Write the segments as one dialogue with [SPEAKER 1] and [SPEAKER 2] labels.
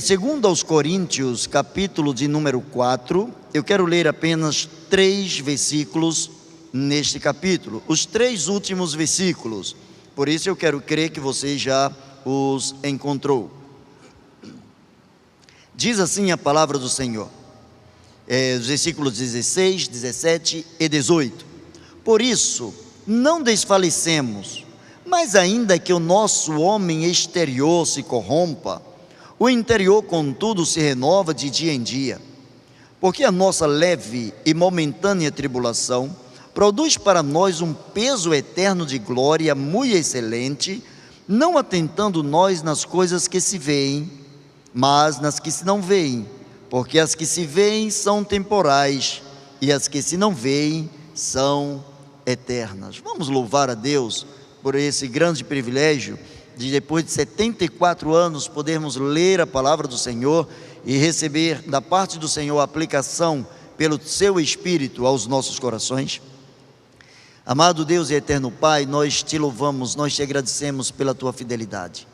[SPEAKER 1] Segundo aos Coríntios, capítulo de número 4, eu quero ler apenas 3 versículos neste capítulo, os 3 últimos versículos, por isso eu quero crer que você já os encontrou. Diz assim a palavra do Senhor, os versículos 16, 17 e 18: Por isso, não desfalecemos, mas ainda que o nosso homem exterior se corrompa, o interior, contudo, se renova de dia em dia, porque a nossa leve e momentânea tribulação produz para nós um peso eterno de glória muito excelente, não atentando nós nas coisas que se veem, mas nas que se não veem, porque as que se veem são temporais, e as que se não veem são eternas. Vamos louvar a Deus por esse grande privilégio de, depois de 74 anos, podermos ler a palavra do Senhor e receber da parte do Senhor a aplicação pelo seu Espírito aos nossos corações. Amado Deus e eterno Pai, nós te louvamos, nós te agradecemos pela tua fidelidade.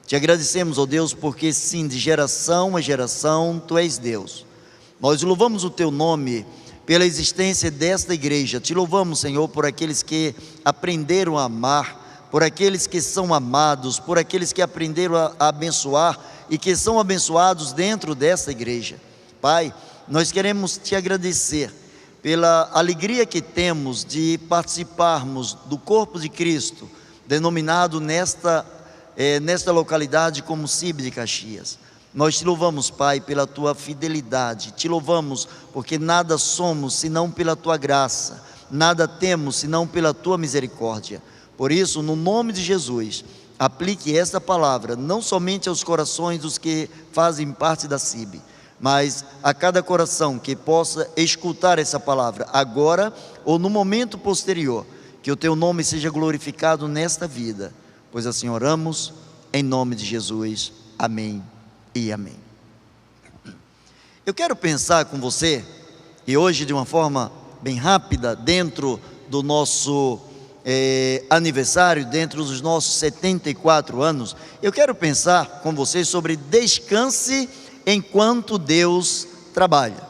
[SPEAKER 1] Te agradecemos, ó Deus, porque sim, de geração a geração tu és Deus. Nós louvamos o teu nome pela existência desta igreja. Te louvamos, Senhor, por aqueles que aprenderam a amar, por aqueles que são amados, por aqueles que aprenderam a abençoar e que são abençoados dentro desta igreja. Pai, nós queremos te agradecer pela alegria que temos de participarmos do corpo de Cristo, denominado nesta localidade como CIB de Caxias. Nós te louvamos, Pai, pela tua fidelidade, te louvamos porque nada somos senão pela tua graça, nada temos senão pela tua misericórdia. Por isso, no nome de Jesus, aplique esta palavra não somente aos corações dos que fazem parte da CIB, mas a cada coração que possa escutar essa palavra agora ou no momento posterior, que o teu nome seja glorificado nesta vida, pois assim oramos em nome de Jesus, amém e amém. Eu quero pensar com você, e hoje de uma forma bem rápida, dentro do nosso aniversário, dentro dos nossos 74 anos, eu quero pensar com você sobre descanse enquanto Deus trabalha.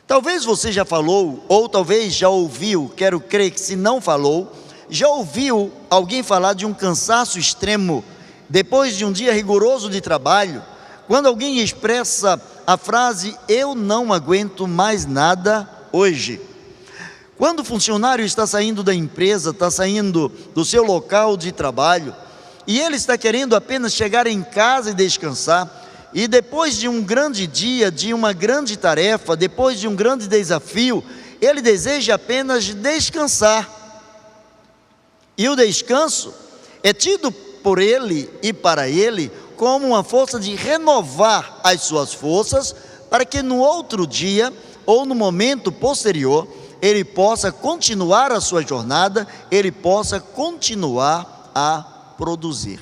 [SPEAKER 1] Talvez você já falou, ou talvez já ouviu, quero crer que se não falou, já ouviu alguém falar de um cansaço extremo, depois de um dia rigoroso de trabalho, quando alguém expressa a frase, eu não aguento mais nada hoje. Quando o funcionário está saindo da empresa, está saindo do seu local de trabalho, e ele está querendo apenas chegar em casa e descansar, e depois de um grande dia, de uma grande tarefa, depois de um grande desafio, ele deseja apenas descansar. E o descanso é tido por ele e para ele como uma força de renovar as suas forças, para que no outro dia, ou no momento posterior, ele possa continuar a sua jornada, ele possa continuar a produzir.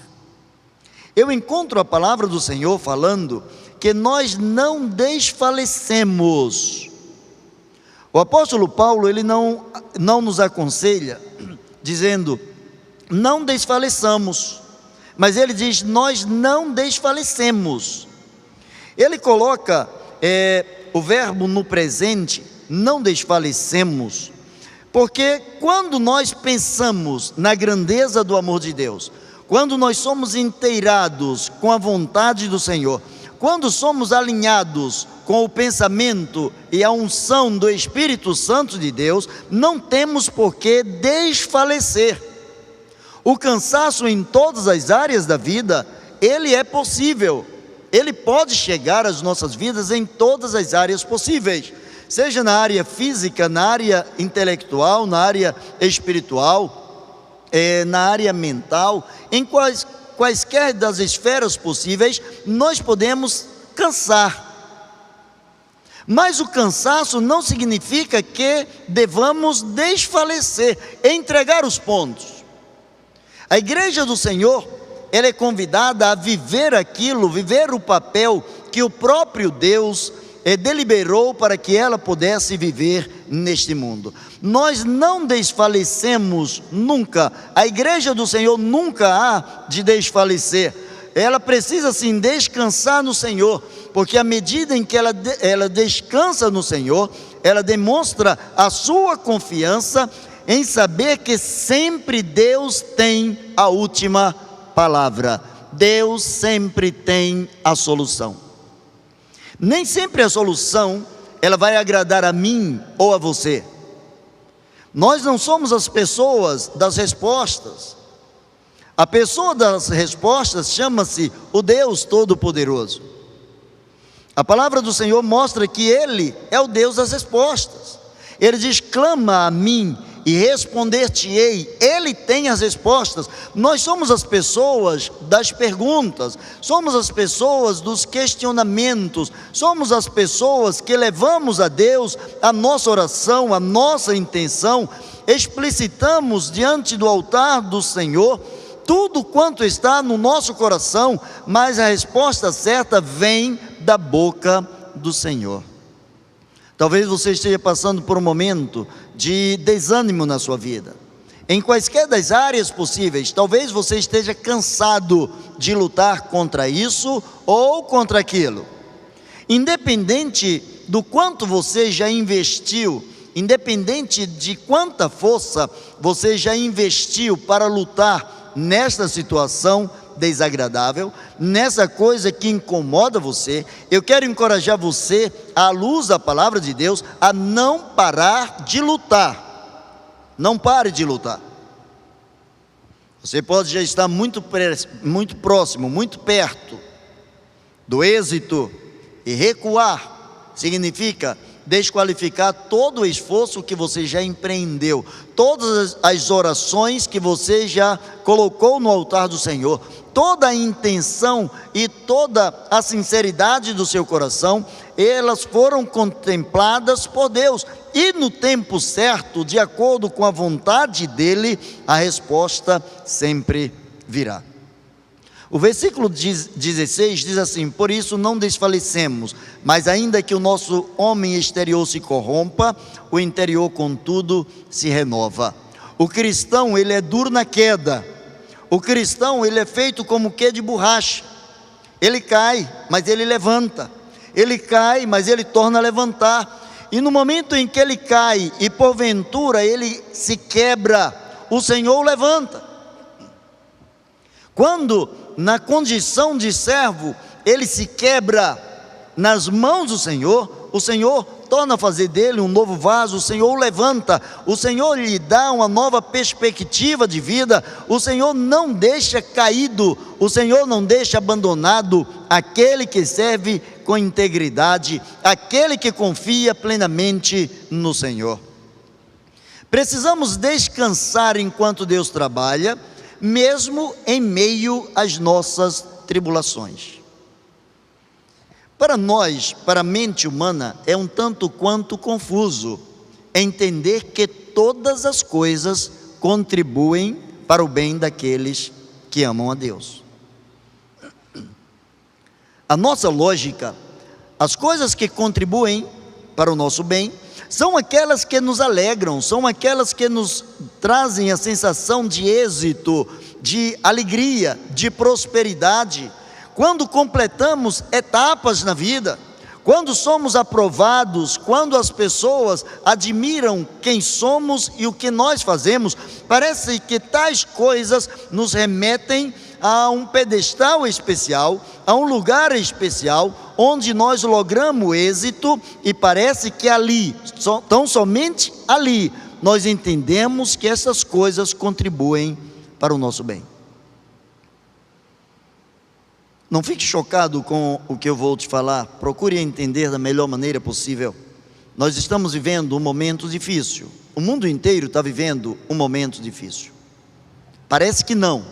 [SPEAKER 1] Eu encontro a palavra do Senhor falando que nós não desfalecemos. O apóstolo Paulo, ele não nos aconselha, dizendo, não desfaleçamos, mas ele diz, nós não desfalecemos. Ele coloca o verbo no presente, não desfalecemos, porque quando nós pensamos na grandeza do amor de Deus, quando nós somos inteirados com a vontade do Senhor, quando somos alinhados com o pensamento e a unção do Espírito Santo de Deus, não temos por que desfalecer. O cansaço em todas as áreas da vida, ele é possível, ele pode chegar às nossas vidas em todas as áreas possíveis, seja na área física, na área intelectual, na área espiritual, na área mental, em quaisquer das esferas possíveis, nós podemos cansar. Mas o cansaço não significa que devamos desfalecer, entregar os pontos. A igreja do Senhor, ela é convidada a viver aquilo, viver o papel que o próprio Deus deliberou para que ela pudesse viver neste mundo. Nós não desfalecemos nunca, a igreja do Senhor nunca há de desfalecer. ela precisa sim descansar no Senhor, porque à medida em que ela descansa no Senhor, ela demonstra a sua confiança em saber que sempre Deus tem a última palavra. Deus sempre tem a solução. Nem sempre a solução ela vai agradar a mim ou a você. Nós não somos as pessoas das respostas. A pessoa das respostas chama-se o Deus Todo-Poderoso. A palavra do Senhor mostra que Ele é o Deus das respostas. Ele diz: clama a mim e responder-te-ei. Ele tem as respostas. Nós somos as pessoas das perguntas, somos as pessoas dos questionamentos, somos as pessoas que levamos a Deus a nossa oração, a nossa intenção, explicitamos diante do altar do Senhor tudo quanto está no nosso coração, mas a resposta certa vem da boca do Senhor. Talvez você esteja passando por um momento de desânimo na sua vida, em quaisquer das áreas possíveis. Talvez você esteja cansado de lutar contra isso ou contra aquilo. Independente do quanto você já investiu, independente de quanta força você já investiu para lutar nesta situação desagradável, nessa coisa que incomoda você, eu quero encorajar você, à luz da palavra de Deus, a não parar de lutar. Não pare de lutar. Você pode já estar muito próximo, muito perto do êxito, e recuar significa desqualificar todo o esforço que você já empreendeu, todas as orações que você já colocou no altar do Senhor, toda a intenção e toda a sinceridade do seu coração, elas foram contempladas por Deus, e no tempo certo, de acordo com a vontade dEle, a resposta sempre virá. O versículo 16 diz assim: por isso não desfalecemos, mas ainda que o nosso homem exterior se corrompa, o interior contudo se renova. O cristão, ele é duro na queda. O cristão, ele é feito como que de borracha. Ele cai, mas ele levanta. Ele cai, mas ele torna a levantar. E no momento em que ele cai e porventura ele se quebra, o Senhor o levanta. Quando na condição de servo ele se quebra nas mãos do Senhor, o Senhor torna a fazer dele um novo vaso, o Senhor o levanta, o Senhor lhe dá uma nova perspectiva de vida, o Senhor não deixa caído, o Senhor não deixa abandonado aquele que serve com integridade, aquele que confia plenamente no Senhor. Precisamos descansar enquanto Deus trabalha, mesmo em meio às nossas tribulações. Para nós, para a mente humana, é um tanto quanto confuso entender que todas as coisas contribuem para o bem daqueles que amam a Deus. A nossa lógica, as coisas que contribuem para o nosso bem, são aquelas que nos alegram, são aquelas que nos trazem a sensação de êxito, de alegria, de prosperidade. Quando completamos etapas na vida, quando somos aprovados, quando as pessoas admiram quem somos e o que nós fazemos, parece que tais coisas nos remetem a um pedestal especial, a um lugar especial, onde nós logramos êxito, e parece que ali, tão somente ali, nós entendemos que essas coisas contribuem para o nosso bem. Não fique chocado com o que eu vou te falar, procure entender da melhor maneira possível. Nós estamos vivendo um momento difícil, o mundo inteiro está vivendo um momento difícil. Parece que não,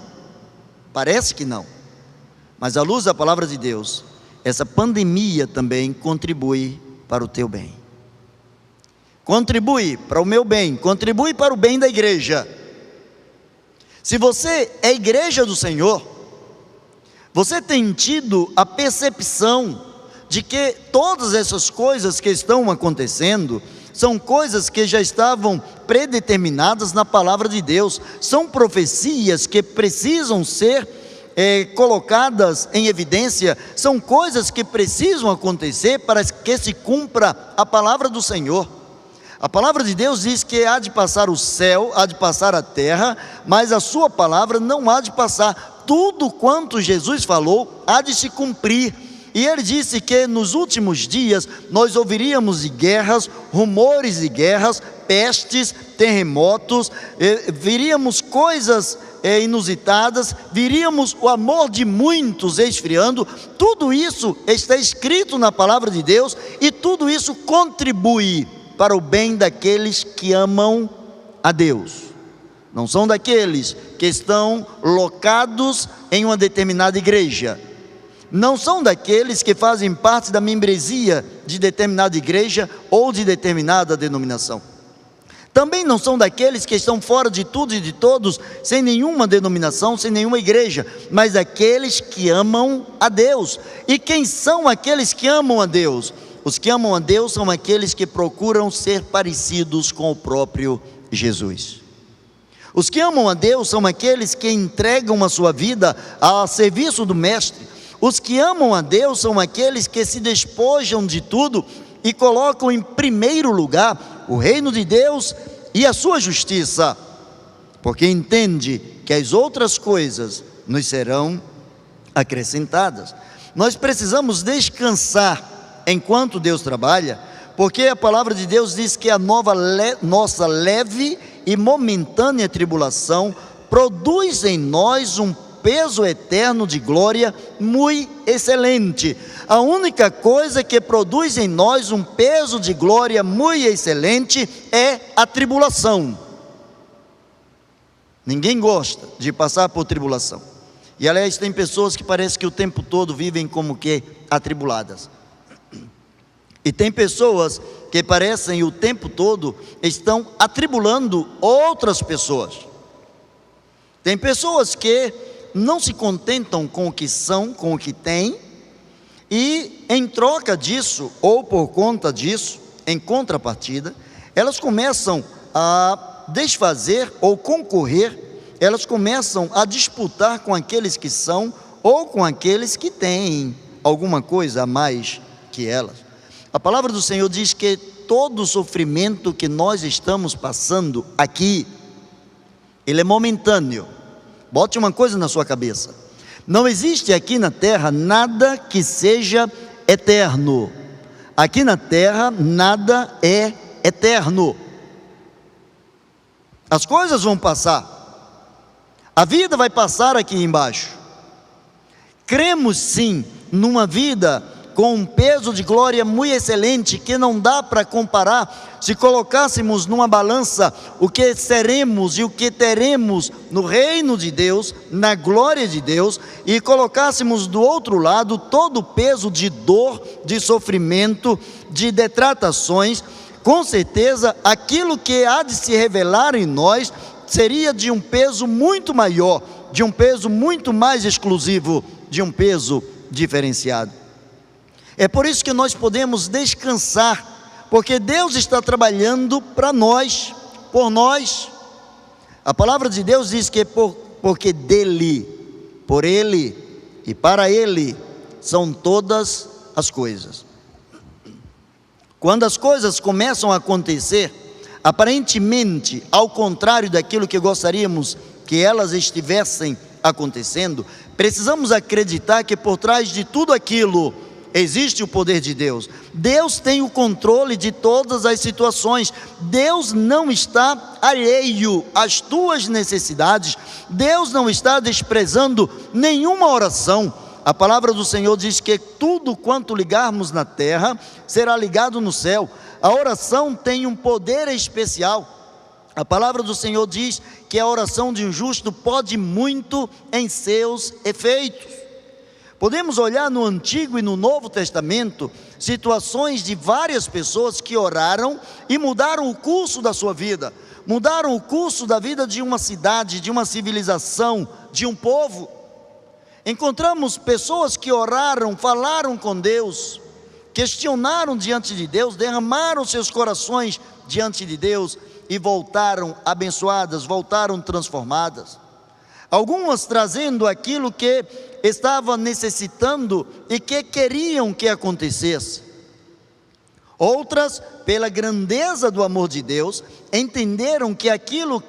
[SPEAKER 1] mas à luz da palavra de Deus, essa pandemia também contribui para o teu bem, contribui para o meu bem, contribui para o bem da igreja. Se você é igreja do Senhor, você tem tido a percepção de que todas essas coisas que estão acontecendo são coisas que já estavam predeterminadas na palavra de Deus, são profecias que precisam ser colocadas em evidência, são coisas que precisam acontecer para que se cumpra a palavra do Senhor. A palavra de Deus diz que há de passar o céu, há de passar a terra, mas a sua palavra não há de passar. Tudo quanto Jesus falou há de se cumprir. E ele disse que nos últimos dias nós ouviríamos de guerras, rumores de guerras, pestes, terremotos, viríamos coisas inusitadas, viríamos o amor de muitos esfriando. Tudo isso está escrito na palavra de Deus e tudo isso contribui para o bem daqueles que amam a Deus. Não são daqueles que estão locados em uma determinada igreja, não são daqueles que fazem parte da membresia de determinada igreja ou de determinada denominação. Também não são daqueles que estão fora de tudo e de todos, sem nenhuma denominação, sem nenhuma igreja, mas daqueles que amam a Deus. E quem são aqueles que amam a Deus? Os que amam a Deus são aqueles que procuram ser parecidos com o próprio Jesus. Os que amam a Deus são aqueles que entregam a sua vida a serviço do Mestre. Os que amam a Deus são aqueles que se despojam de tudo e colocam em primeiro lugar o reino de Deus e a sua justiça, porque entende que as outras coisas nos serão acrescentadas. Nós precisamos descansar enquanto Deus trabalha, porque a palavra de Deus diz que a nossa leve e momentânea tribulação produz em nós um peso eterno de glória muito excelente. A única coisa que produz em nós um peso de glória muito excelente é a tribulação. Ninguém gosta de passar por tribulação. E aliás, tem pessoas que parece que o tempo todo vivem como que atribuladas. E tem pessoas que parecem o tempo todo estão atribulando outras pessoas. Tem pessoas que não se contentam com o que são, com o que têm, e em troca disso, ou por conta disso, em contrapartida, elas começam a desfazer ou concorrer, elas começam a disputar com aqueles que são, ou com aqueles que têm alguma coisa a mais que elas. A palavra do Senhor diz que todo o sofrimento que nós estamos passando aqui, ele é momentâneo. Bote uma coisa na sua cabeça: não existe aqui na terra nada que seja eterno. Aqui na terra nada é eterno. As coisas vão passar, a vida vai passar aqui embaixo. Cremos sim numa vida com um peso de glória muito excelente, que não dá para comparar. Se colocássemos numa balança o que seremos e o que teremos no reino de Deus, na glória de Deus, e colocássemos do outro lado todo o peso de dor, de sofrimento, de detratações, com certeza aquilo que há de se revelar em nós seria de um peso muito maior, de um peso muito mais exclusivo, de um peso diferenciado. É por isso que nós podemos descansar, porque Deus está trabalhando para nós, por nós. A palavra de Deus diz que porque dele, por ele e para ele são todas as coisas. Quando as coisas começam a acontecer, aparentemente ao contrário daquilo que gostaríamos que elas estivessem acontecendo, precisamos acreditar que por trás de tudo aquilo existe o poder de Deus. Deus tem o controle de todas as situações. Deus não está alheio às tuas necessidades. Deus não está desprezando nenhuma oração. A palavra do Senhor diz que tudo quanto ligarmos na terra será ligado no céu. A oração tem um poder especial. A palavra do Senhor diz que a oração de um justo pode muito em seus efeitos. Podemos olhar no Antigo e no Novo Testamento situações de várias pessoas que oraram e mudaram o curso da sua vida, mudaram o curso da vida de uma cidade, de uma civilização, de um povo. Encontramos pessoas que oraram, falaram com Deus, questionaram diante de Deus, derramaram seus corações diante de Deus e voltaram abençoadas, voltaram transformadas. algumas trazendo aquilo que estava necessitando e que queriam que acontecesse. Outras, pela grandeza do amor de Deus, entenderam que aquilo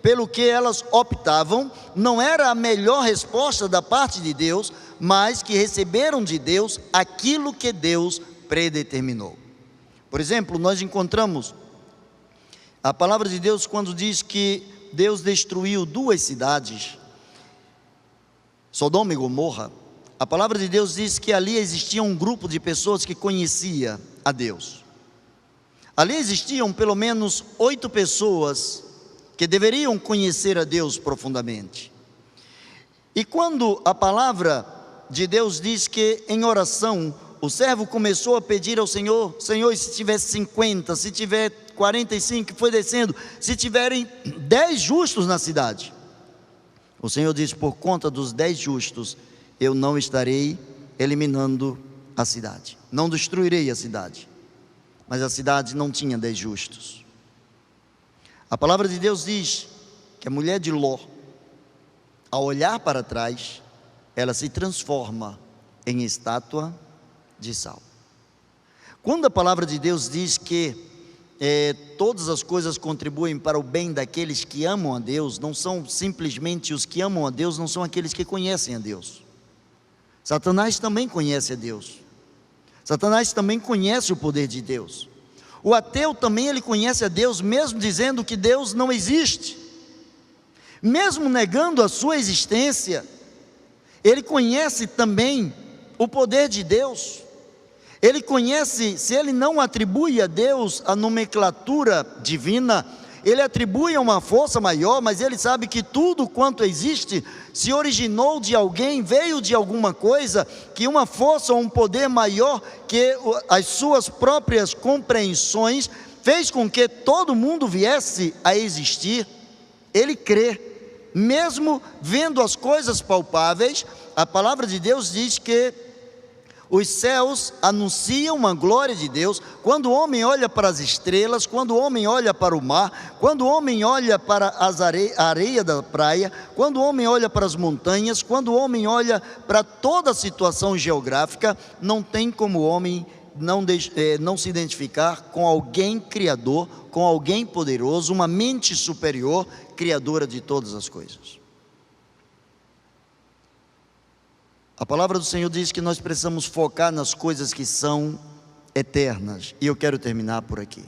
[SPEAKER 1] pelo que elas optavam não era a melhor resposta da parte de Deus, mas que receberam de Deus aquilo que Deus predeterminou. Por exemplo, nós encontramos a palavra de Deus quando diz que Deus destruiu 2 cidades, Sodoma e Gomorra. A palavra de Deus diz que ali existia um grupo de pessoas que conhecia a Deus. Ali existiam pelo menos 8 pessoas que deveriam conhecer a Deus profundamente. E quando a palavra de Deus diz que em oração o servo começou a pedir ao Senhor: Senhor, e se tiver 50, se tiver 45, foi descendo, se tiverem 10 justos na cidade, o Senhor diz: por conta dos 10 justos, eu não estarei eliminando a cidade, não destruirei a cidade. Mas a cidade não tinha 10 justos. A palavra de Deus diz que a mulher de Ló, ao olhar para trás, ela se transforma em estátua de sal. Quando a palavra de Deus diz que todas as coisas contribuem para o bem daqueles que amam a Deus, não são simplesmente os que amam a Deus, não são aqueles que conhecem a Deus. Satanás também conhece a Deus. Satanás também conhece o poder de Deus. O ateu também, ele conhece a Deus, mesmo dizendo que Deus não existe, mesmo negando a sua existência, ele conhece também o poder de Deus. Ele conhece, se ele não atribui a Deus a nomenclatura divina, ele atribui a uma força maior, mas ele sabe que tudo quanto existe se originou de alguém, veio de alguma coisa, que uma força ou um poder maior que as suas próprias compreensões fez com que todo mundo viesse a existir. Ele crê, mesmo vendo as coisas palpáveis. A palavra de Deus diz que os céus anunciam a glória de Deus. Quando o homem olha para as estrelas, quando o homem olha para o mar, quando o homem olha para a areia da praia, quando o homem olha para as montanhas, quando o homem olha para toda a situação geográfica, não tem como o homem não se identificar com alguém criador, com alguém poderoso, uma mente superior, criadora de todas as coisas. A palavra do Senhor diz que nós precisamos focar nas coisas que são eternas, e eu quero terminar por aqui.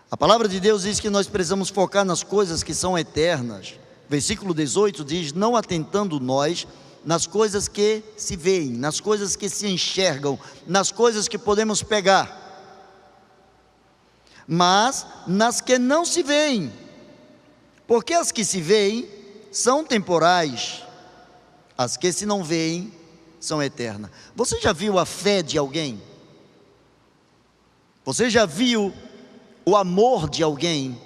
[SPEAKER 1] A palavra de Deus diz que nós precisamos focar nas coisas que são eternas. Versículo 18 diz: não atentando nós nas coisas que se veem, nas coisas que se enxergam, nas coisas que podemos pegar, mas nas que não se veem, porque as que se veem são temporais, as que se não veem são eternas. Você já viu a fé de alguém? Você já viu o amor de alguém?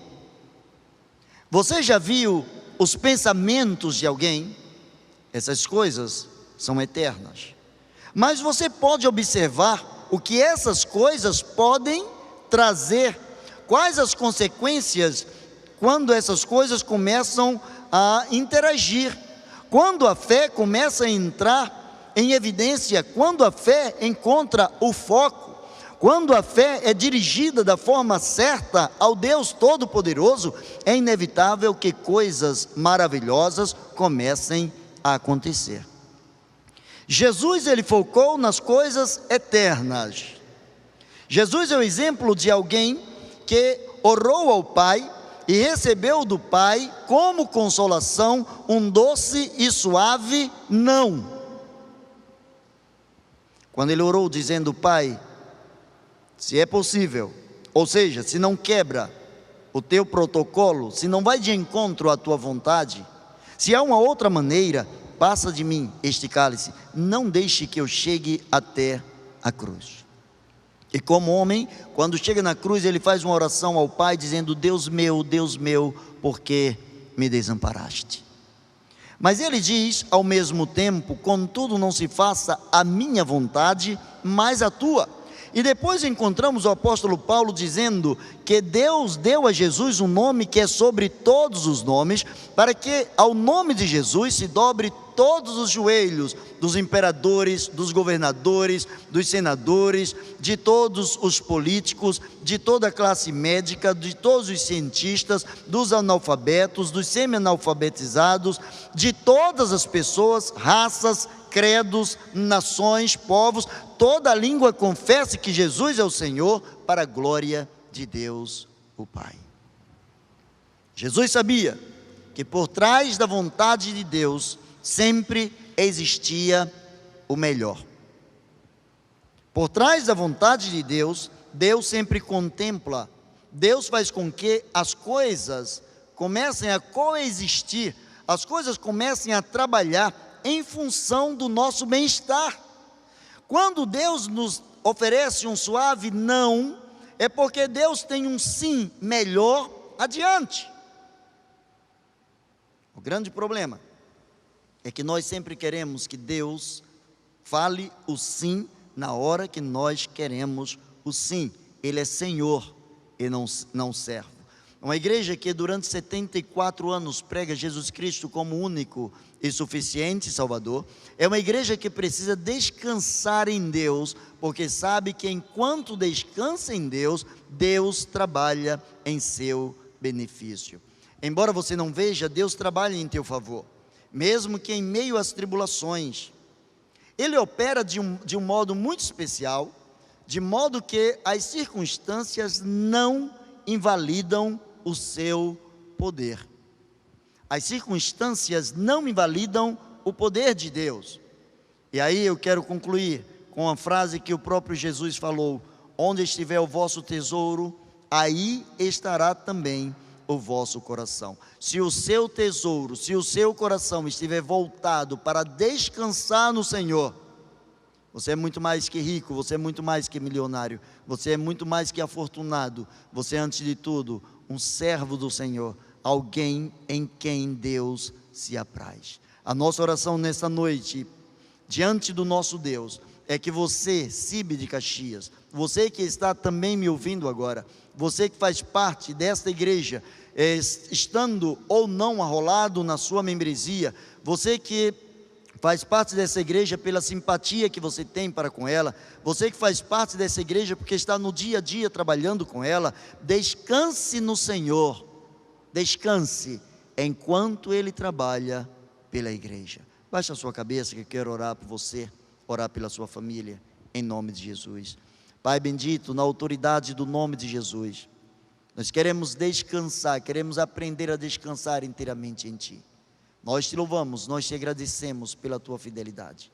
[SPEAKER 1] Você já viu os pensamentos de alguém? Essas coisas são eternas. Mas você pode observar o que essas coisas podem trazer, quais as consequências quando essas coisas começam a interagir. Quando a fé começa a entrar em evidência, quando a fé encontra o foco, quando a fé é dirigida da forma certa ao Deus Todo-Poderoso, é inevitável que coisas maravilhosas comecem a acontecer. Jesus, ele focou nas coisas eternas. Jesus é o exemplo de alguém que orou ao Pai e recebeu do Pai como consolação um doce e suave não. Quando ele orou dizendo: Pai, se é possível, ou seja, se não quebra o teu protocolo, se não vai de encontro à tua vontade, se há uma outra maneira, passa de mim este cálice, não deixe que eu chegue até a cruz. E como homem, quando chega na cruz, ele faz uma oração ao Pai, dizendo: Deus meu, por que me desamparaste? Mas ele diz ao mesmo tempo: contudo não se faça a minha vontade, mas a tua. E depois encontramos o apóstolo Paulo dizendo que Deus deu a Jesus um nome que é sobre todos os nomes, para que ao nome de Jesus se dobre todos os joelhos dos imperadores, dos governadores, dos senadores, de todos os políticos, de toda a classe médica, de todos os cientistas, dos analfabetos, dos semi-analfabetizados, de todas as pessoas, raças, credos, nações, povos, toda a língua confesse que Jesus é o Senhor, para a glória de Deus o Pai. Jesus sabia que por trás da vontade de Deus sempre existia o melhor. Por trás da vontade de Deus, Deus sempre contempla, Deus faz com que as coisas comecem a coexistir, as coisas comecem a trabalhar em função do nosso bem-estar. Quando Deus nos oferece um suave não, é porque Deus tem um sim melhor adiante. O grande problema é que nós sempre queremos que Deus fale o sim na hora que nós queremos o sim. Ele é Senhor e não servo. Uma igreja que durante 74 anos prega Jesus Cristo como único e suficiente Salvador, é uma igreja que precisa descansar em Deus, porque sabe que enquanto descansa em Deus, Deus trabalha em seu benefício. Embora você não veja, Deus trabalha em teu favor, mesmo que em meio às tribulações. Ele opera de um modo muito especial, de modo que as circunstâncias não invalidam o seu poder. As circunstâncias não invalidam o poder de Deus. E aí eu quero concluir com a frase que o próprio Jesus falou: onde estiver o vosso tesouro, aí estará também o vosso coração. Se o seu tesouro, se o seu coração estiver voltado para descansar no Senhor, você é muito mais que rico, você é muito mais que milionário, você é muito mais que afortunado, você é antes de tudo um servo do Senhor, alguém em quem Deus se apraz. A nossa oração nesta noite, diante do nosso Deus, é que você, CIB de Caxias, você que está também me ouvindo agora, você que faz parte desta igreja, estando ou não arrolado na sua membresia, você que faz parte dessa igreja pela simpatia que você tem para com ela, você que faz parte dessa igreja porque está no dia a dia trabalhando com ela, descanse no Senhor, descanse enquanto Ele trabalha pela igreja. Baixe a sua cabeça que eu quero orar por você, orar pela sua família, em nome de Jesus. Pai bendito, na autoridade do nome de Jesus, nós queremos descansar, queremos aprender a descansar inteiramente em Ti. Nós te louvamos, nós te agradecemos pela Tua fidelidade.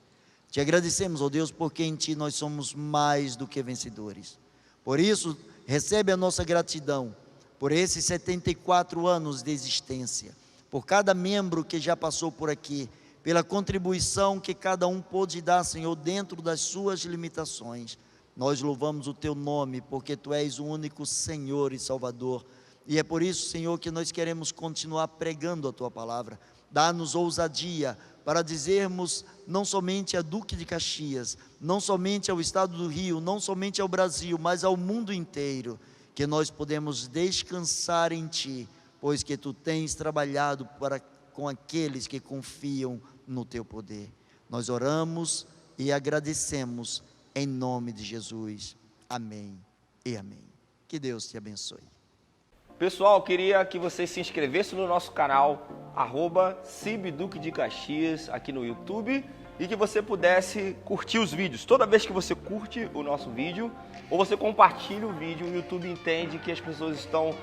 [SPEAKER 1] Te agradecemos, ó Deus, porque em Ti nós somos mais do que vencedores. Por isso, recebe a nossa gratidão, por esses 74 anos de existência, por cada membro que já passou por aqui, pela contribuição que cada um pôde dar, Senhor, dentro das suas limitações. Nós louvamos o Teu nome, porque Tu és o único Senhor e Salvador. E é por isso, Senhor, que nós queremos continuar pregando a Tua palavra. Dá-nos ousadia para dizermos não somente a Duque de Caxias, não somente ao Estado do Rio, não somente ao Brasil, mas ao mundo inteiro, que nós podemos descansar em Ti, pois que Tu tens trabalhado com aqueles que confiam no Teu poder. Nós oramos e agradecemos em nome de Jesus. Amém e amém. Que Deus te abençoe.
[SPEAKER 2] Pessoal, queria que você se inscrevesse no nosso canal @CIB Duque de Caxias aqui no YouTube e que você pudesse curtir os vídeos. Toda vez que você curte o nosso vídeo ou você compartilha o vídeo, o YouTube entende que as pessoas estão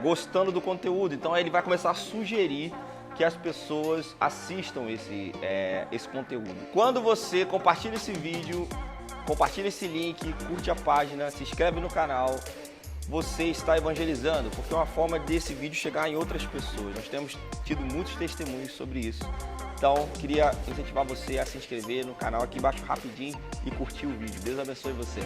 [SPEAKER 2] gostando do conteúdo, então ele vai começar a sugerir que as pessoas assistam esse conteúdo. Quando você compartilha esse vídeo, compartilha esse link, curte a página, se inscreve no canal, você está evangelizando, porque é uma forma desse vídeo chegar em outras pessoas. Nós temos tido muitos testemunhos sobre isso. Então, queria incentivar você a se inscrever no canal aqui embaixo rapidinho e curtir o vídeo. Deus abençoe você.